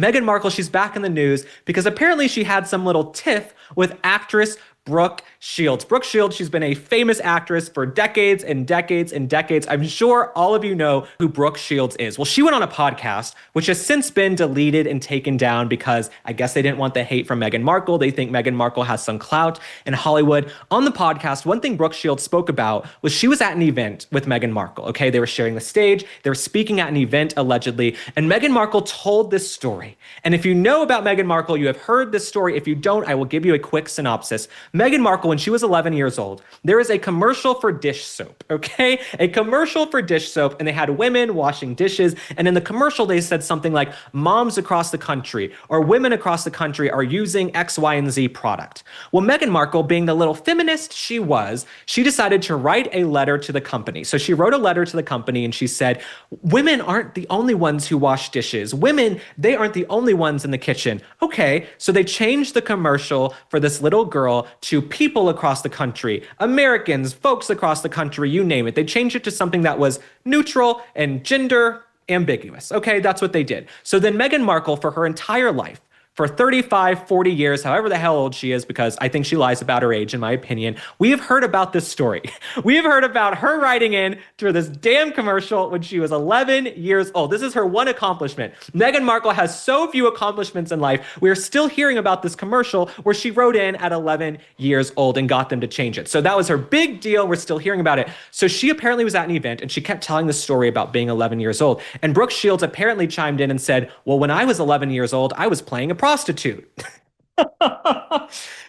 Meghan Markle, she's back in the news because apparently she had some little tiff with actress Brooke Shields. Brooke Shields, she's been a famous actress for decades and decades and decades. I'm sure all of you know who Brooke Shields is. Well, she went on a podcast, which has since been deleted and taken down because I guess they didn't want the hate from Meghan Markle. They think Meghan Markle has some clout in Hollywood. On the podcast, one thing Brooke Shields spoke about was she was at an event with Meghan Markle. Okay, they were sharing the stage. They were speaking at an event, allegedly. And Meghan Markle told this story. And if you know about Meghan Markle, you have heard this story. If you don't, I will give you a quick synopsis. Meghan Markle, when she was 11 years old, there is a commercial for dish soap, okay? A commercial for dish soap, and they had women washing dishes. And in the commercial, they said something like, moms across the country or women across the country are using X, Y, and Z product. Well, Meghan Markle, being the little feminist she was, she decided to write a letter to the company. So she wrote a letter to the company and she said, women aren't the only ones who wash dishes. Women, they aren't the only ones in the kitchen. Okay, so they changed the commercial for this little girl to people across the country, Americans, folks across the country, you name it. They changed it to something that was neutral and gender ambiguous. Okay, that's what they did. So then Meghan Markle, for her entire life, for 35, 40 years, however the hell old she is, because I think she lies about her age, in my opinion, we have heard about this story. We have heard about her writing in to this damn commercial when she was 11 years old. This is her one accomplishment. Meghan Markle has so few accomplishments in life. We are still hearing about this commercial where she wrote in at 11 years old and got them to change it. So that was her big deal. We're still hearing about it. So she apparently was at an event and she kept telling the story about being 11 years old. And Brooke Shields apparently chimed in and said, well, when I was 11 years old, I was playing a prostitute.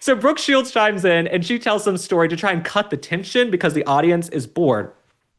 So Brooke Shields chimes in and she tells some story to try and cut the tension because the audience is bored.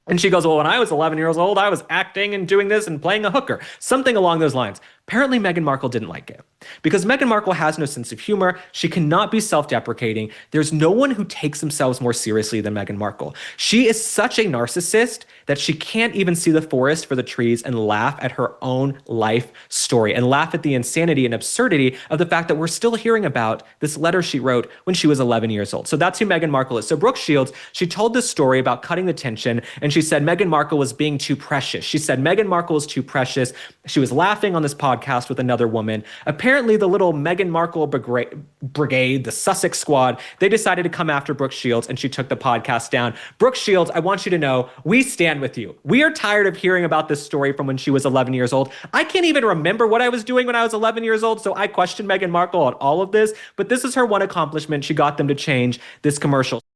And she goes, well, when I was 11 years old, I was acting and doing this and playing a hooker. Something along those lines. Apparently, Meghan Markle didn't like it. Because Meghan Markle has no sense of humor. She cannot be self-deprecating. There's no one who takes themselves more seriously than Meghan Markle. She is such a narcissist that she can't even see the forest for the trees and laugh at her own life story and laugh at the insanity and absurdity of the fact that we're still hearing about this letter she wrote when she was 11 years old. So that's who Meghan Markle is. So Brooke Shields, she told this story about cutting the tension, and she said Meghan Markle was being too precious. She said Meghan Markle is too precious. She was laughing on this podcast with another woman. Apparently, the little Meghan Markle brigade, the Sussex squad, they decided to come after Brooke Shields, and she took the podcast down. Brooke Shields, I want you to know, we stand with you. We are tired of hearing about this story from when she was 11 years old. I can't even remember what I was doing when I was 11 years old, so I question Meghan Markle on all of this, but this is her one accomplishment. She got them to change this commercial.